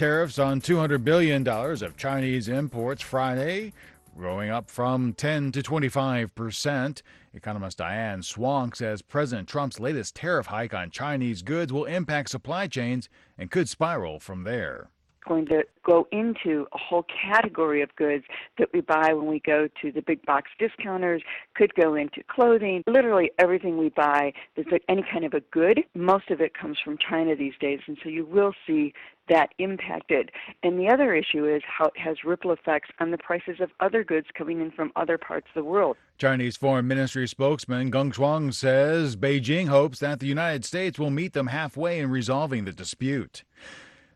tariffs on $200 billion of Chinese imports Friday, going up from 10 to 25%. Economist Diane Swonk says President Trump's latest tariff hike on Chinese goods will impact supply chains and could spiral from there. Going to go into a whole category of goods that we buy when we go to the big box discounters, could go into clothing. Literally everything we buy that's any kind of a good, most of it comes from China these days, and so you will see that impacted. And the other issue is how it has ripple effects on the prices of other goods coming in from other parts of the world. Chinese Foreign Ministry spokesman Geng Shuang says Beijing hopes that the United States will meet them halfway in resolving the dispute.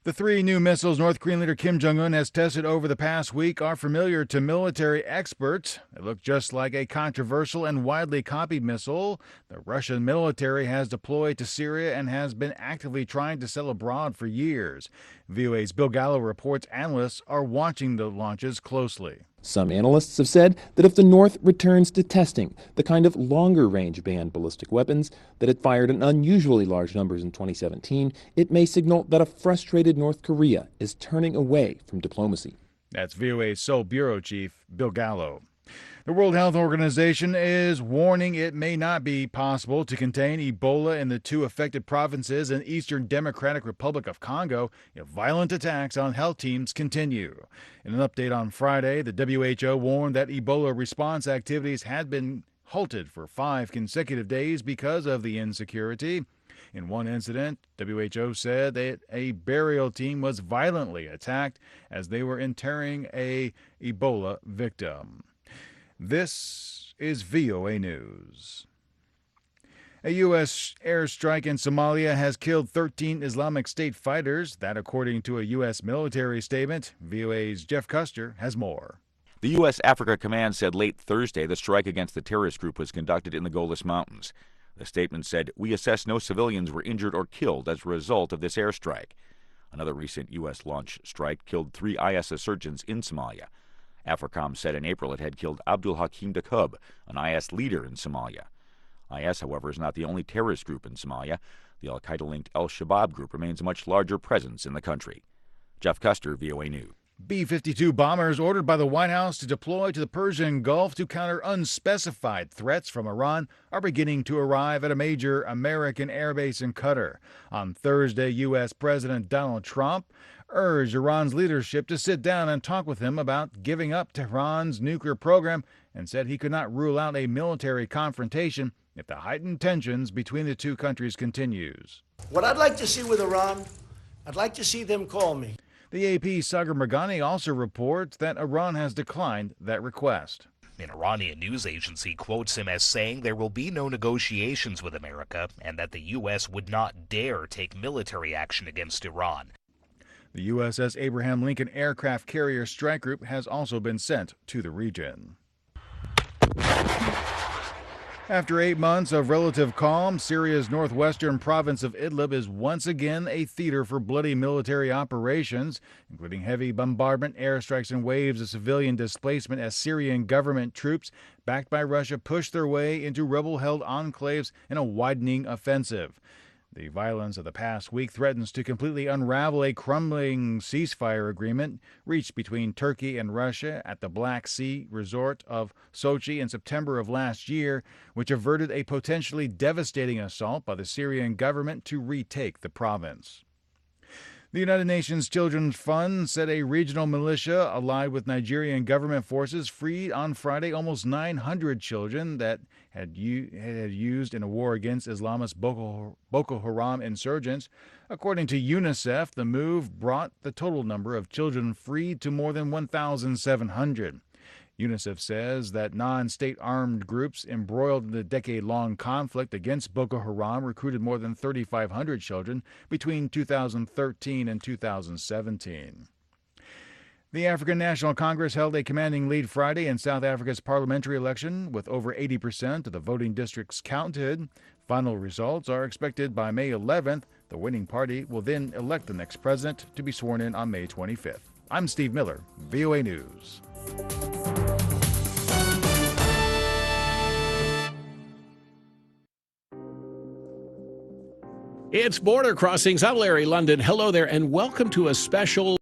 The 3 new missiles North Korean leader Kim Jong-un has tested over the past week are familiar to military experts. They look just like a controversial and widely copied missile the Russian military has deployed to Syria and has been actively trying to sell abroad for years. VOA's Bill Gallo reports analysts are watching the launches closely. Some analysts have said that if the North returns to testing the kind of longer-range banned ballistic weapons that it fired in unusually large numbers in 2017, it may signal that a frustrated North Korea is turning away from diplomacy. That's VOA's Seoul Bureau Chief Bill Gallo. The World Health Organization is warning it may not be possible to contain Ebola in the 2 affected provinces in Eastern Democratic Republic of Congo if violent attacks on health teams continue. In an update on Friday, the WHO warned that Ebola response activities had been halted for 5 consecutive days because of the insecurity. In one incident, WHO said that a burial team was violently attacked as they were interring a Ebola victim. This is VOA News. A U.S. airstrike in Somalia has killed 13 Islamic State fighters. That, according to a U.S. military statement. VOA's Jeff Custer has more. The U.S. Africa Command said late Thursday the strike against the terrorist group was conducted in the Golis Mountains. The statement said, "We assess no civilians were injured or killed as a result of this airstrike." Another recent U.S. launch strike killed 3 IS insurgents in Somalia. AFRICOM said in April it had killed Abdul Hakim Dakub, an IS leader in Somalia. IS, however, is not the only terrorist group in Somalia. The al-Qaeda-linked al-Shabaab group remains a much larger presence in the country. Jeff Custer, VOA News. B-52 bombers ordered by the White House to deploy to the Persian Gulf to counter unspecified threats from Iran are beginning to arrive at a major American airbase in Qatar. On Thursday, U.S. President Donald Trump urged Iran's leadership to sit down and talk with him about giving up Tehran's nuclear program and said he could not rule out a military confrontation if the heightened tensions between the 2 countries continues. What I'd like to see with Iran, I'd like to see them call me. The AP's Sagar Meghani also reports that Iran has declined that request. An Iranian news agency quotes him as saying there will be no negotiations with America and that the U.S. would not dare take military action against Iran. The USS Abraham Lincoln aircraft carrier strike group has also been sent to the region. After 8 months of relative calm, Syria's northwestern province of Idlib is once again a theater for bloody military operations, including heavy bombardment, airstrikes, and waves of civilian displacement as Syrian government troops, backed by Russia, push their way into rebel-held enclaves in a widening offensive. The violence of the past week threatens to completely unravel a crumbling ceasefire agreement reached between Turkey and Russia at the Black Sea resort of Sochi in September of last year, which averted a potentially devastating assault by the Syrian government to retake the province. The United Nations Children's Fund said a regional militia allied with Nigerian government forces freed on Friday almost 900 children that had used in a war against Islamist Boko Haram insurgents. According to UNICEF, the move brought the total number of children freed to more than 1,700. UNICEF says that non-state armed groups embroiled in the decade-long conflict against Boko Haram recruited more than 3,500 children between 2013 and 2017. The African National Congress held a commanding lead Friday in South Africa's parliamentary election, with over 80% of the voting districts counted. Final results are expected by May 11th. The winning party will then elect the next president to be sworn in on May 25th. I'm Steve Miller, VOA News. It's Border Crossings. I'm Larry London. Hello there, and welcome to a special